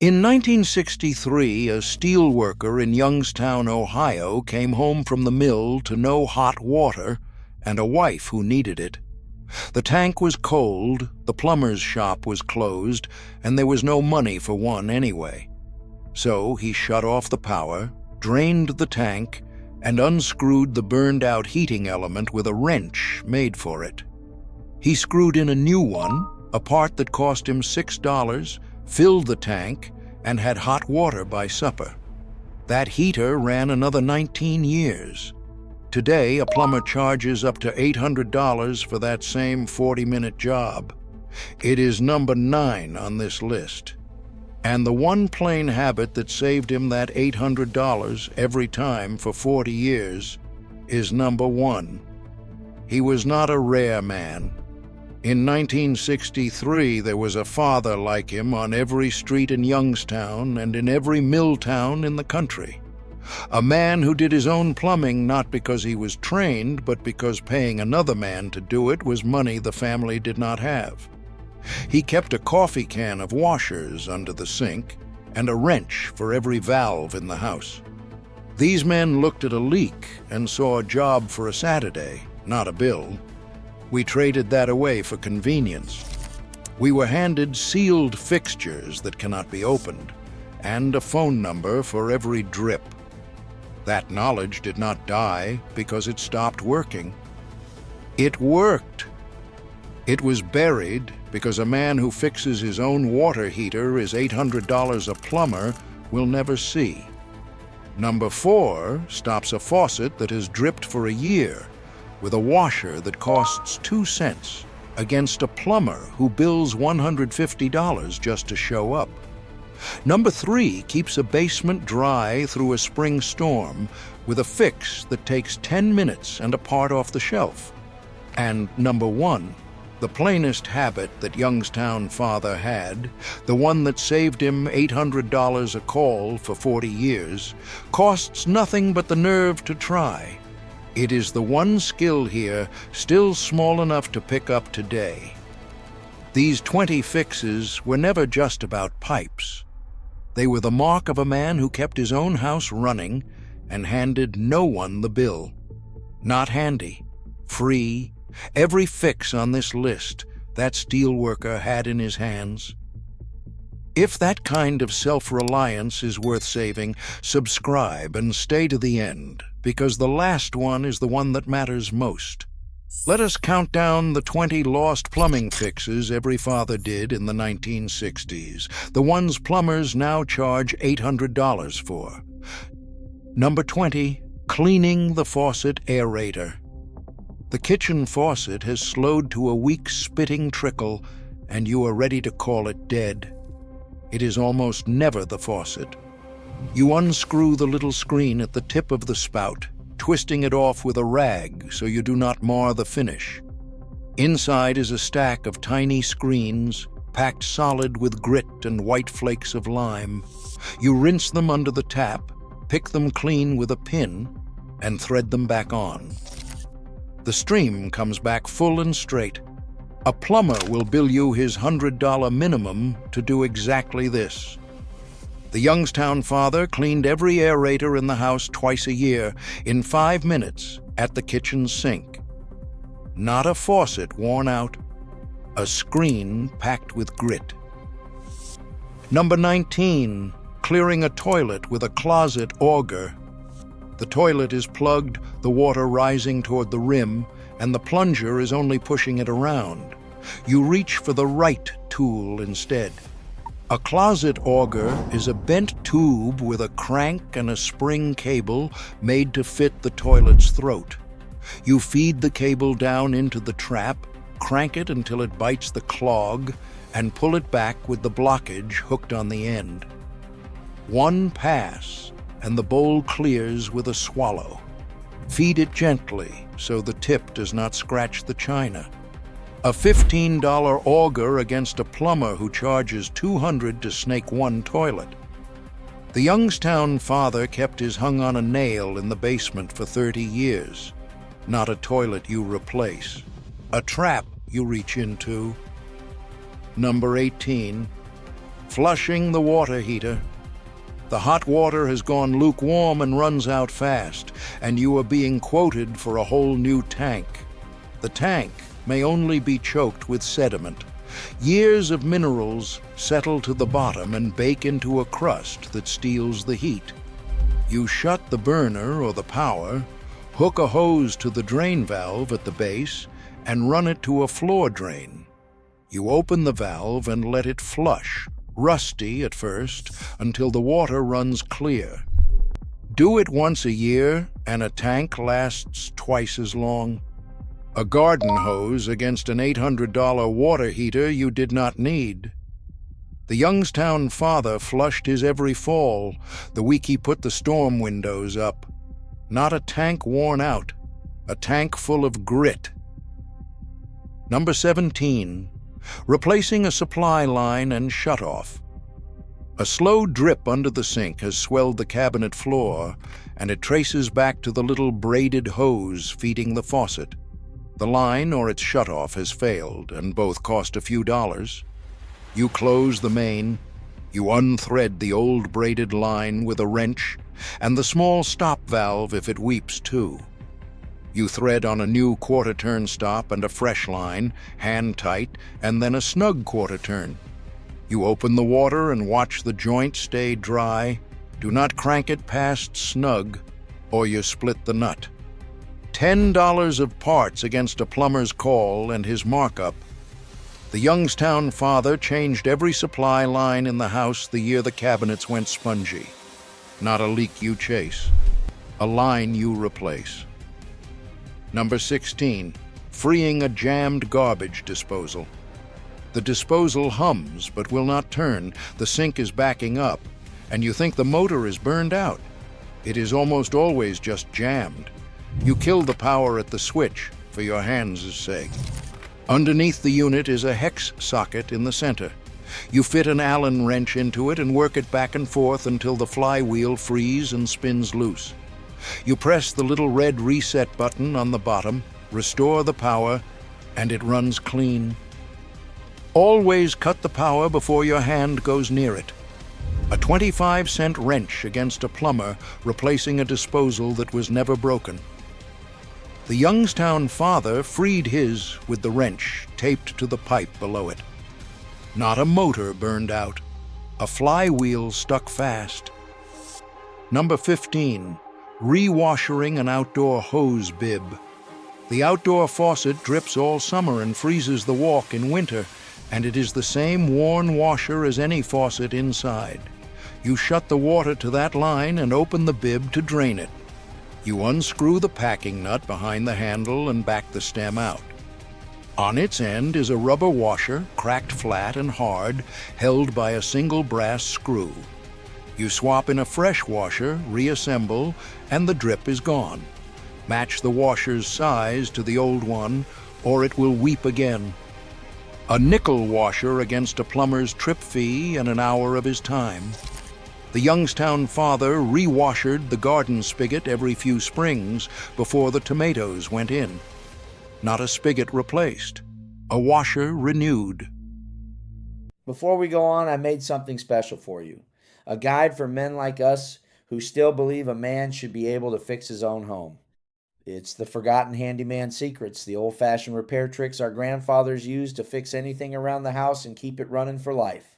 In 1963, a steelworker in Youngstown, Ohio, came home from the mill to no hot water and a wife who needed it. The tank was cold, the plumber's shop was closed, and there was no money for one anyway. So he shut off the power, drained the tank, and unscrewed the burned-out heating element with a wrench made for it. He screwed in a new one, a part that cost him $6, filled the tank, and had hot water by supper. That heater ran another 19 years. Today, a plumber charges up to $800 for that same 40-minute job. It is number 9 on this list. And the one plain habit that saved him that $800 every time for 40 years is number 1. He was not a rare man. In 1963, there was a father like him on every street in Youngstown and in every mill town in the country. A man who did his own plumbing not because he was trained, but because paying another man to do it was money the family did not have. He kept a coffee can of washers under the sink and a wrench for every valve in the house. These men looked at a leak and saw a job for a Saturday, not a bill. We traded that away for convenience. We were handed sealed fixtures that cannot be opened, and a phone number for every drip. That knowledge did not die because it stopped working. It worked. It was buried because a man who fixes his own water heater is $800 a plumber will never see. Number 4 stops a faucet that has dripped for a year with a washer that costs 2 cents against a plumber who bills $150 just to show up. Number 3 keeps a basement dry through a spring storm with a fix that takes 10 minutes and a part off the shelf. And number 1, the plainest habit that Youngstown father had, the one that saved him $800 a call for 40 years, costs nothing but the nerve to try. It is the one skill here still small enough to pick up today. These 20 fixes were never just about pipes. They were the mark of a man who kept his own house running and handed no one the bill. Not handy, free, every fix on this list that steelworker had in his hands. If that kind of self-reliance is worth saving, subscribe and stay to the end, because the last one is the one that matters most. Let us count down the 20 lost plumbing fixes every father did in the 1960s, the ones plumbers now charge $800 for. Number 20, cleaning the faucet aerator. The kitchen faucet has slowed to a weak spitting trickle, and you are ready to call it dead. It is almost never the faucet. You unscrew the little screen at the tip of the spout, twisting it off with a rag so you do not mar the finish. Inside is a stack of tiny screens, packed solid with grit and white flakes of lime. You rinse them under the tap, pick them clean with a pin, and thread them back on. The stream comes back full and straight. A plumber will bill you his $100 minimum to do exactly this. The Youngstown father cleaned every aerator in the house twice a year in 5 minutes at the kitchen sink. Not a faucet worn out, a screen packed with grit. Number 19, clearing a toilet with a closet auger. The toilet is plugged, the water rising toward the rim, and the plunger is only pushing it around. You reach for the right tool instead. A closet auger is a bent tube with a crank and a spring cable made to fit the toilet's throat. You feed the cable down into the trap, crank it until it bites the clog, and pull it back with the blockage hooked on the end. One pass, and the bowl clears with a swallow. Feed it gently so the tip does not scratch the china. A $15 auger against a plumber who charges $200 to snake one toilet. The Youngstown father kept his hung on a nail in the basement for 30 years. Not a toilet you replace, a trap you reach into. Number 18, Flushing the water heater. The hot water has gone lukewarm and runs out fast, and you are being quoted for a whole new tank. The tank may only be choked with sediment. Years of minerals settle to the bottom and bake into a crust that steals the heat. You shut the burner or the power, hook a hose to the drain valve at the base, and run it to a floor drain. You open the valve and let it flush, rusty at first, until the water runs clear. Do it once a year, and a tank lasts twice as long. A garden hose against an $800 water heater you did not need. The Youngstown father flushed his every fall the week he put the storm windows up. Not a tank worn out, a tank full of grit. Number 17. Replacing a supply line and shutoff. A slow drip under the sink has swelled the cabinet floor, and it traces back to the little braided hose feeding the faucet. The line or its shutoff has failed, and both cost a few dollars. You close the main, you unthread the old braided line with a wrench, and the small stop valve if it weeps too. You thread on a new quarter-turn stop and a fresh line, hand-tight, and then a snug quarter-turn. You open the water and watch the joint stay dry. Do not crank it past snug, or you split the nut. $10 of parts against a plumber's call and his markup. The Youngstown father changed every supply line in the house the year the cabinets went spongy. Not a leak you chase, a line you replace. Number 16. Freeing a jammed garbage disposal. The disposal hums but will not turn. The sink is backing up, and you think the motor is burned out. It is almost always just jammed. You kill the power at the switch, for your hands' sake. Underneath the unit is a hex socket in the center. You fit an Allen wrench into it and work it back and forth until the flywheel frees and spins loose. You press the little red reset button on the bottom, restore the power, and it runs clean. Always cut the power before your hand goes near it. A 25-cent wrench against a plumber replacing a disposal that was never broken. The Youngstown father freed his with the wrench taped to the pipe below it. Not a motor burned out, a flywheel stuck fast. Number 15. Re-washering an outdoor hose bib. The outdoor faucet drips all summer and freezes the walk in winter, and it is the same worn washer as any faucet inside. You shut the water to that line and open the bib to drain it. You unscrew the packing nut behind the handle and back the stem out. On its end is a rubber washer, cracked flat and hard, held by a single brass screw. You swap in a fresh washer, reassemble, and the drip is gone. Match the washer's size to the old one, or it will weep again. A nickel washer against a plumber's trip fee and an hour of his time. The Youngstown father re-washered the garden spigot every few springs before the tomatoes went in. Not a spigot replaced, a washer renewed. Before we go on, I made something special for you. A guide for men like us who still believe a man should be able to fix his own home. It's the forgotten handyman secrets, the old-fashioned repair tricks our grandfathers used to fix anything around the house and keep it running for life.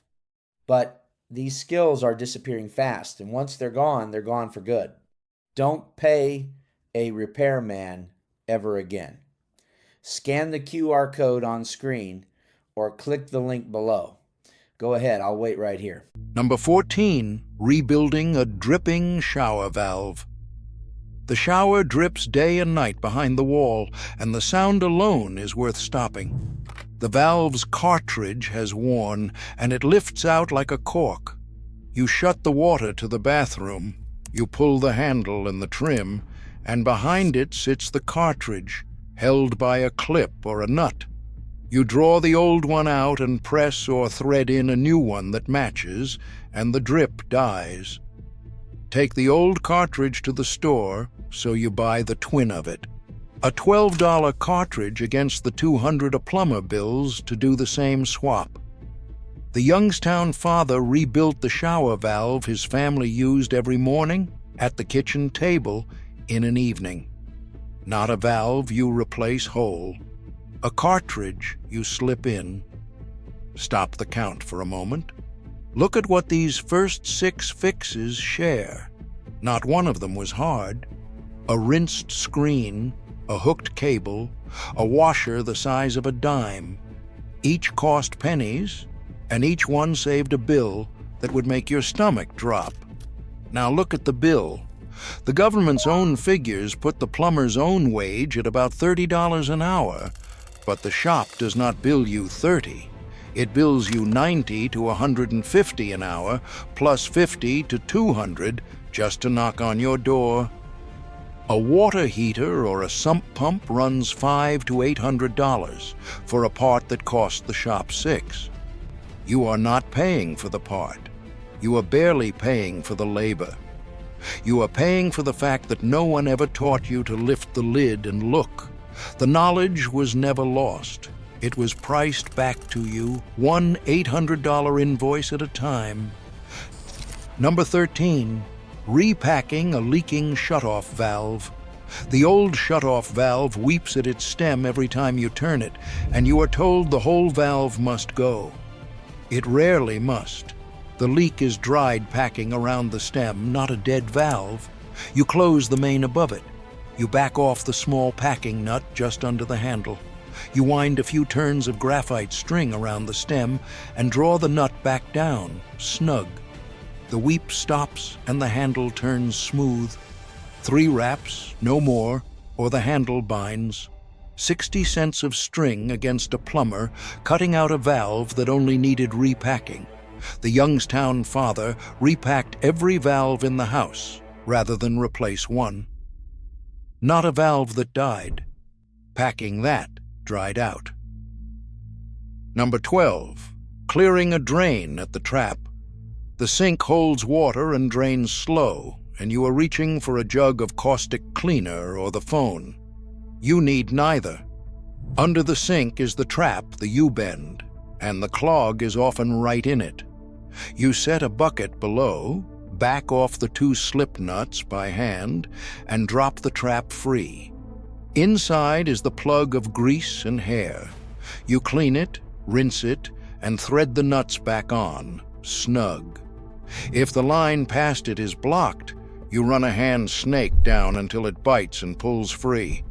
But these skills are disappearing fast, and once they're gone for good. Don't pay a repairman ever again. Scan the QR code on screen or click the link below. Go ahead, I'll wait right here. Number 14. Rebuilding a dripping shower valve. The shower drips day and night behind the wall, and the sound alone is worth stopping. The valve's cartridge has worn, and it lifts out like a cork. You shut the water to the bathroom, you pull the handle and the trim, and behind it sits the cartridge, held by a clip or a nut. You draw the old one out and press or thread in a new one that matches, and the drip dies. Take the old cartridge to the store, so you buy the twin of it. A $12 cartridge against the $200 a plumber bills to do the same swap. The Youngstown father rebuilt the shower valve his family used every morning at the kitchen table in an evening. Not a valve you replace whole, a cartridge you slip in. Stop the count for a moment. Look at what these first 6 fixes share. Not one of them was hard. A rinsed screen, a hooked cable, a washer the size of a dime. Each cost pennies, and each one saved a bill that would make your stomach drop. Now look at the bill. The government's own figures put the plumber's own wage at about $30 an hour, but the shop does not bill you $30. It bills you $90 to $150 an hour, plus $50 to $200 just to knock on your door. A water heater or a sump pump runs $500 to $800 for a part that cost the shop $6. You are not paying for the part. You are barely paying for the labor. You are paying for the fact that no one ever taught you to lift the lid and look. The knowledge was never lost. It was priced back to you, one $800 invoice at a time. Number 13, repacking a leaking shutoff valve. The old shutoff valve weeps at its stem every time you turn it, and you are told the whole valve must go. It rarely must. The leak is dried packing around the stem, not a dead valve. You close the main above it. You back off the small packing nut just under the handle. You wind a few turns of graphite string around the stem and draw the nut back down, snug. The weep stops and the handle turns smooth. 3 wraps, no more, or the handle binds. 60 cents of string against a plumber cutting out a valve that only needed repacking. The Youngstown father repacked every valve in the house rather than replace one. Not a valve that died. Packing that dried out. Number 12, clearing a drain at the trap. The sink holds water and drains slow, and you are reaching for a jug of caustic cleaner or the phone. You need neither. Under the sink is the trap, the U-bend, and the clog is often right in it. You set a bucket below, back off the 2 slip nuts by hand, and drop the trap free. Inside is the plug of grease and hair. You clean it, rinse it, and thread the nuts back on, snug. If the line past it is blocked, you run a hand snake down until it bites and pulls free.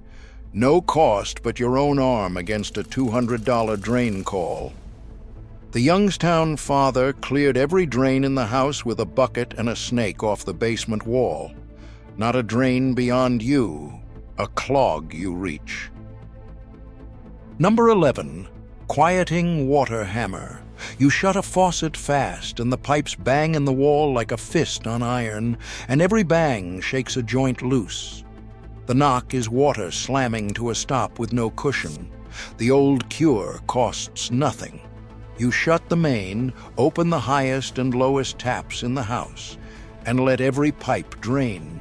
No cost but your own arm against a $200 drain call. The Youngstown father cleared every drain in the house with a bucket and a snake off the basement wall. Not a drain beyond you, a clog you reach. Number 11, quieting water hammer. You shut a faucet fast and the pipes bang in the wall like a fist on iron, and every bang shakes a joint loose. The knock is water slamming to a stop with no cushion. The old cure costs nothing. You shut the main, open the highest and lowest taps in the house, and let every pipe drain.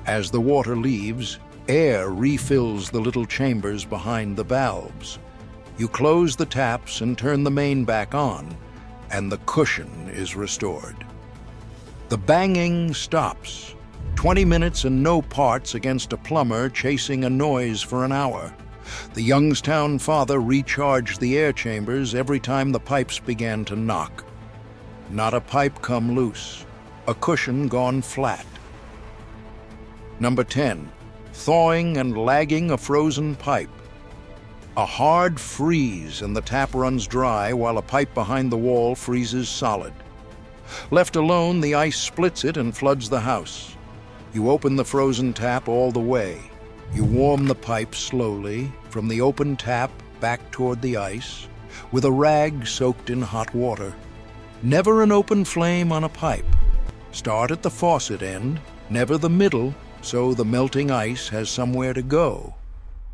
As the water leaves, air refills the little chambers behind the valves. You close the taps and turn the main back on, and the cushion is restored. The banging stops. 20 minutes and no parts against a plumber chasing a noise for an hour. The Youngstown father recharged the air chambers every time the pipes began to knock. Not a pipe come loose, a cushion gone flat. Number 10, thawing and lagging a frozen pipe. A hard freeze and the tap runs dry while a pipe behind the wall freezes solid. Left alone, the ice splits it and floods the house. You open the frozen tap all the way. You warm the pipe slowly from the open tap back toward the ice with a rag soaked in hot water. Never an open flame on a pipe. Start at the faucet end, never the middle, so the melting ice has somewhere to go.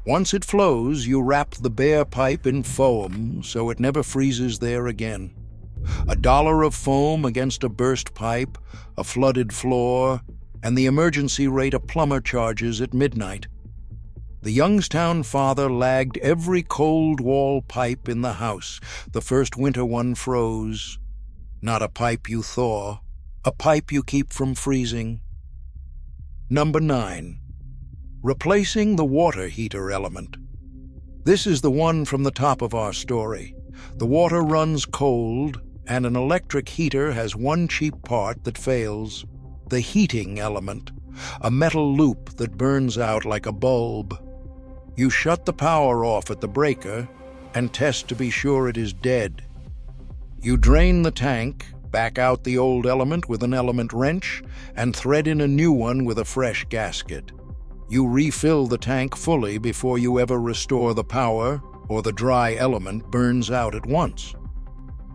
Once it flows, you wrap the bare pipe in foam so it never freezes there again. $1 of foam against a burst pipe, a flooded floor, and the emergency rate a plumber charges at midnight. The Youngstown father lagged every cold wall pipe in the house. The first winter one froze, Not a pipe you thaw, a pipe you keep from freezing. Number 9. Replacing the water heater element. This is the one from the top of our story. The water runs cold, and an electric heater has one cheap part that fails: the heating element, a metal loop that burns out like a bulb. You shut the power off at the breaker and test to be sure it is dead. You drain the tank, back out the old element with an element wrench, and thread in a new one with a fresh gasket. You refill the tank fully before you ever restore the power, or the dry element burns out at once.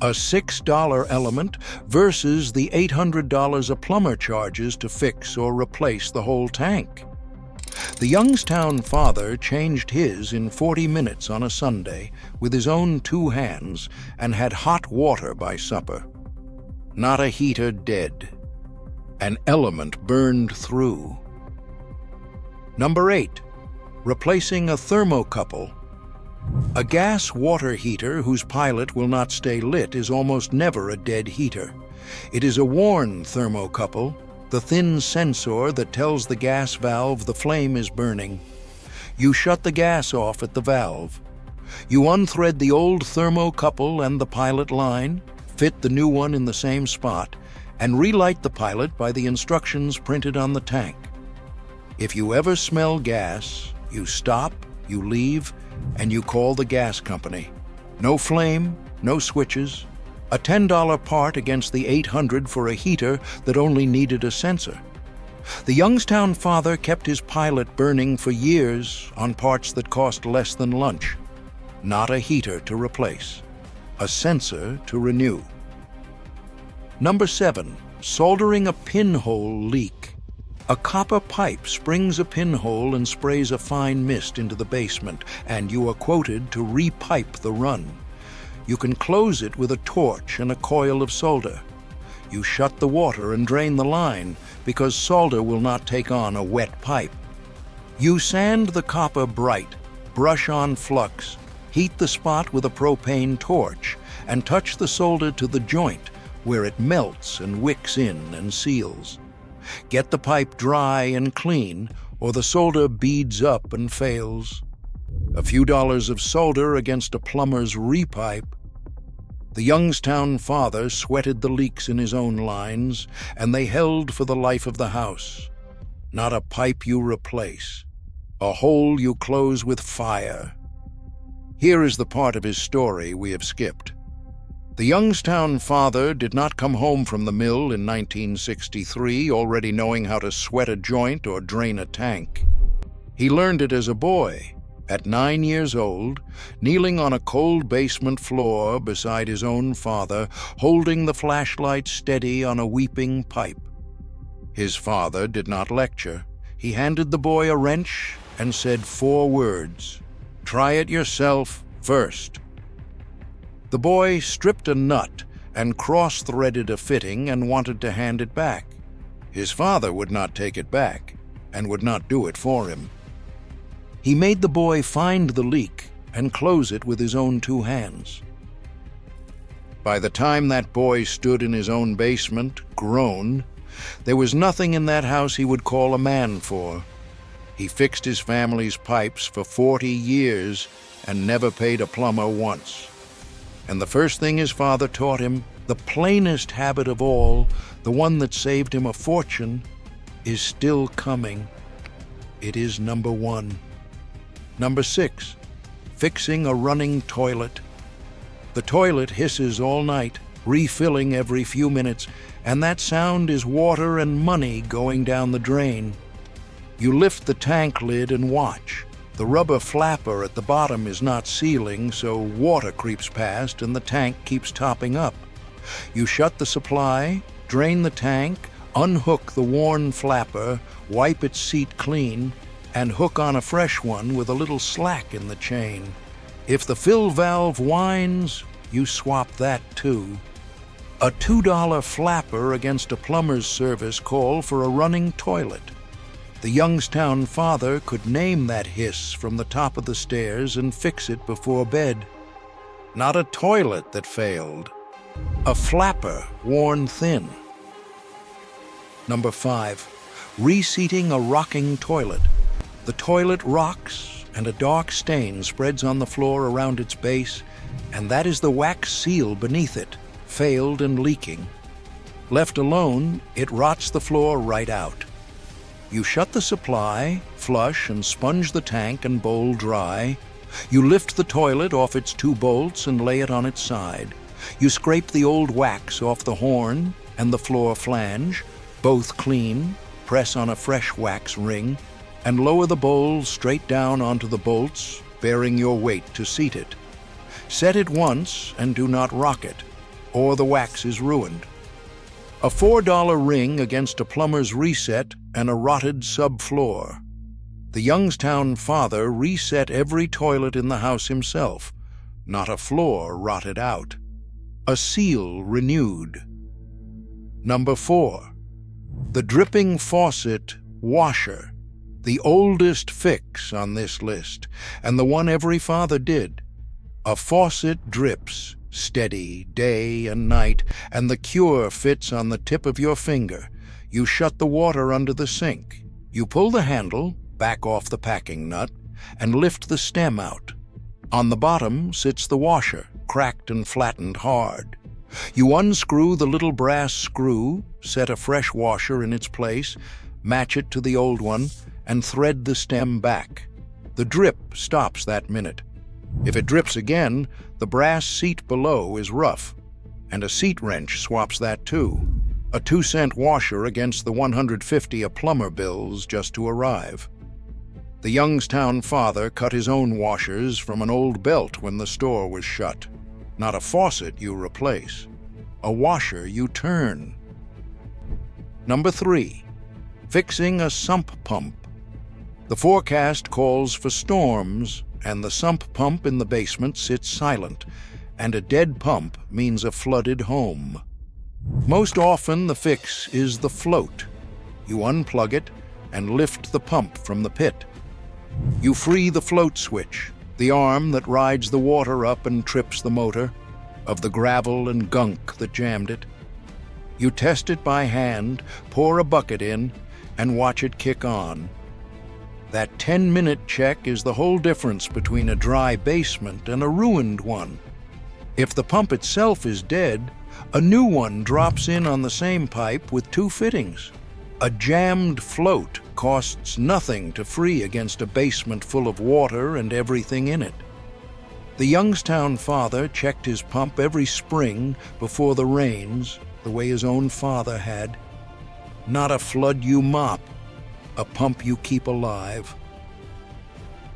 A $6 element versus the $800 a plumber charges to fix or replace the whole tank. The Youngstown father changed his in 40 minutes on a Sunday with his own 2 hands and had hot water by supper. Not a heater dead. An element burned through. Number 8. Replacing a thermocouple. A gas water heater whose pilot will not stay lit is almost never a dead heater. It is a worn thermocouple, the thin sensor that tells the gas valve the flame is burning. You shut the gas off at the valve. You unthread the old thermocouple and the pilot line, fit the new one in the same spot, and relight the pilot by the instructions printed on the tank. If you ever smell gas, you stop, you leave, and you call the gas company. No flame, no switches. A $10 part against the $800 for a heater that only needed a sensor. The Youngstown father kept his pilot burning for years on parts that cost less than lunch. Not a heater to replace. A sensor to renew. Number 7. Soldering a pinhole leak. A copper pipe springs a pinhole and sprays a fine mist into the basement, and you are quoted to repipe the run. You can close it with a torch and a coil of solder. You shut the water and drain the line, because solder will not take on a wet pipe. You sand the copper bright, brush on flux, heat the spot with a propane torch, and touch the solder to the joint, where it melts and wicks in and seals. Get the pipe dry and clean, or the solder beads up and fails. A few dollars of solder against a plumber's repipe. The Youngstown father sweated the leaks in his own lines, and they held for the life of the house. Not a pipe you replace. A hole you close with fire. Here is the part of his story we have skipped. The Youngstown father did not come home from the mill in 1963 already knowing how to sweat a joint or drain a tank. He learned it as a boy, at 9 years old, kneeling on a cold basement floor beside his own father, holding the flashlight steady on a weeping pipe. His father did not lecture. He handed the boy a wrench and said 4 words: "Try it yourself first." The boy stripped a nut and cross-threaded a fitting and wanted to hand it back. His father would not take it back and would not do it for him. He made the boy find the leak and close it with his own 2 hands. By the time that boy stood in his own basement, grown, there was nothing in that house he would call a man for. He fixed his family's pipes for 40 years and never paid a plumber once. And the first thing his father taught him, the plainest habit of all, the one that saved him a fortune, is still coming. It is number 1. Number 6, fixing a running toilet. The toilet hisses all night, refilling every few minutes, and that sound is water and money going down the drain. You lift the tank lid and watch. The rubber flapper at the bottom is not sealing, so water creeps past and the tank keeps topping up. You shut the supply, drain the tank, unhook the worn flapper, wipe its seat clean, and hook on a fresh one with a little slack in the chain. If the fill valve whines, you swap that too. A $2 flapper against a plumber's service call for a running toilet. The Youngstown father could name that hiss from the top of the stairs and fix it before bed. Not a toilet that failed. A flapper worn thin. Number 5, reseating a rocking toilet. The toilet rocks and a dark stain spreads on the floor around its base, and that is the wax seal beneath it, failed and leaking. Left alone, it rots the floor right out. You shut the supply, flush and sponge the tank and bowl dry. You lift the toilet off its 2 bolts and lay it on its side. You scrape the old wax off the horn and the floor flange, both clean, press on a fresh wax ring, and lower the bowl straight down onto the bolts, bearing your weight to seat it. Set it once and do not rock it, or the wax is ruined. A $4 ring against a plumber's reset and a rotted subfloor. The Youngstown father reset every toilet in the house himself, not a floor rotted out. A seal renewed. Number 4, the dripping faucet washer, the oldest fix on this list, and the one every father did. A faucet drips, steady, day and night, and the cure fits on the tip of your finger. You shut the water under the sink. You pull the handle, back off the packing nut, and lift the stem out. On the bottom sits the washer, cracked and flattened hard. You unscrew the little brass screw, set a fresh washer in its place, match it to the old one, and thread the stem back. The drip stops that minute. If it drips again, the brass seat below is rough, and a seat wrench swaps that too. A 2-cent washer against the $150 a plumber bills just to arrive. The Youngstown father cut his own washers from an old belt when the store was shut. Not a faucet you replace, a washer you turn. Number 3, fixing a sump pump. The forecast calls for storms, and the sump pump in the basement sits silent, and a dead pump means a flooded home. Most often the fix is the float. You unplug it and lift the pump from the pit. You free the float switch, the arm that rides the water up and trips the motor, of the gravel and gunk that jammed it. You test it by hand, pour a bucket in, and watch it kick on. That 10-minute check is the whole difference between a dry basement and a ruined one. If the pump itself is dead, a new one drops in on the same pipe with 2 fittings. A jammed float costs nothing to free against a basement full of water and everything in it. The Youngstown father checked his pump every spring before the rains, the way his own father had. Not a flood you mop, a pump you keep alive.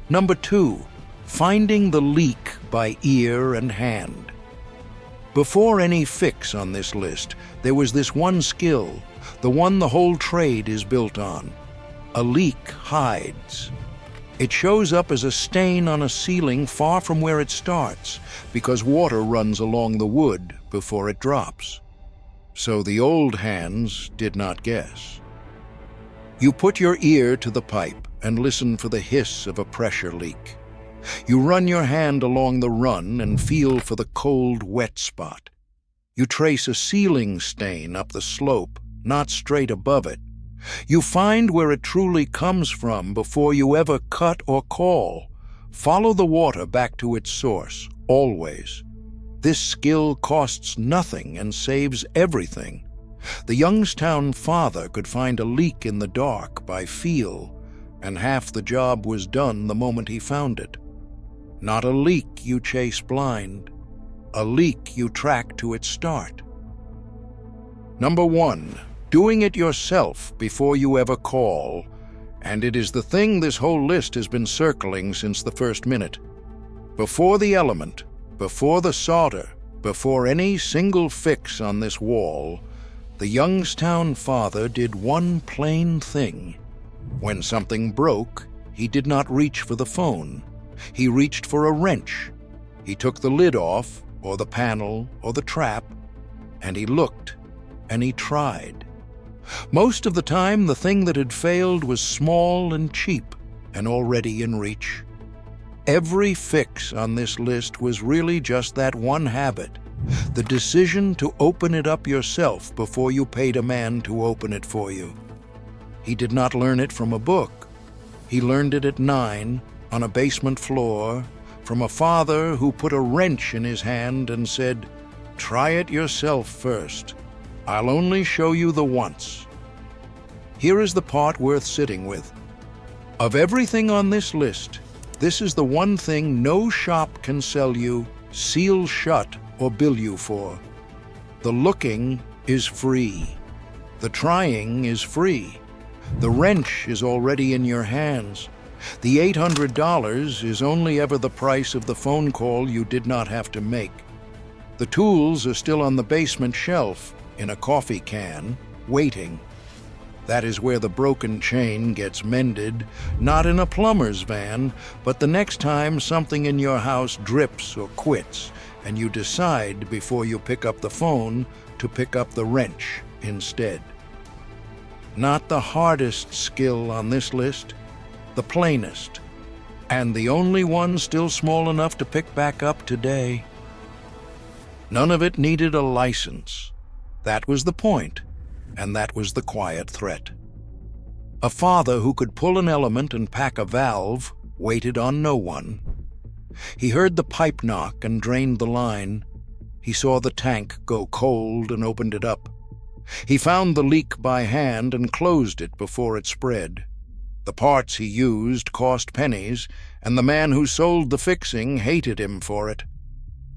Number 2, finding the leak by ear and hand. Before any fix on this list, there was this one skill, the one the whole trade is built on. A leak hides. It shows up as a stain on a ceiling far from where it starts, because water runs along the wood before it drops. So the old hands did not guess. You put your ear to the pipe and listen for the hiss of a pressure leak. You run your hand along the run and feel for the cold, wet spot. You trace a ceiling stain up the slope, not straight above it. You find where it truly comes from before you ever cut or call. Follow the water back to its source, always. This skill costs nothing and saves everything. The Youngstown father could find a leak in the dark by feel, and half the job was done the moment he found it. Not a leak you chase blind, a leak you track to its start. Number 1, doing it yourself before you ever call, and it is the thing this whole list has been circling since the first minute. Before the element, before the solder, before any single fix on this wall, the Youngstown father did one plain thing. When something broke, he did not reach for the phone. He reached for a wrench. He took the lid off, or the panel, or the trap, and he looked, and he tried. Most of the time, the thing that had failed was small and cheap, and already in reach. Every fix on this list was really just that one habit, The decision to open it up yourself before you paid a man to open it for you. He did not learn it from a book. He learned it at 9, on a basement floor, from a father who put a wrench in his hand and said, "Try it yourself first. I'll only show you the once." Here is the part worth sitting with. Of everything on this list, this is the one thing no shop can sell you, seal shut, or bill you for. The looking is free. The trying is free. The wrench is already in your hands. The $800 is only ever the price of the phone call you did not have to make. The tools are still on the basement shelf, in a coffee can, waiting. That is where the broken chain gets mended, not in a plumber's van, but the next time something in your house drips or quits, and you decide before you pick up the phone to pick up the wrench instead. Not the hardest skill on this list, the plainest, and the only one still small enough to pick back up today. None of it needed a license. That was the point, and that was the quiet threat. A father who could pull an element and pack a valve waited on no one. He heard the pipe knock and drained the line. He saw the tank go cold and opened it up. He found the leak by hand and closed it before it spread. The parts he used cost pennies, and the man who sold the fixing hated him for it.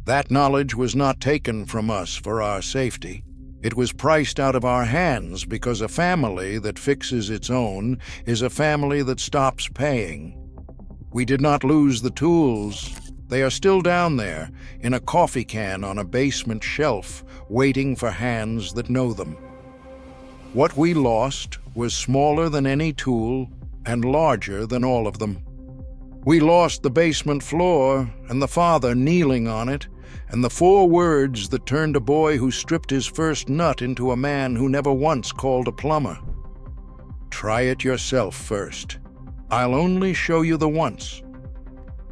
That knowledge was not taken from us for our safety. It was priced out of our hands because a family that fixes its own is a family that stops paying. We did not lose the tools. They are still down there, in a coffee can on a basement shelf, waiting for hands that know them. What we lost was smaller than any tool and larger than all of them. We lost the basement floor and the father kneeling on it, and the 4 words that turned a boy who stripped his first nut into a man who never once called a plumber. Try it yourself first. I'll only show you the once.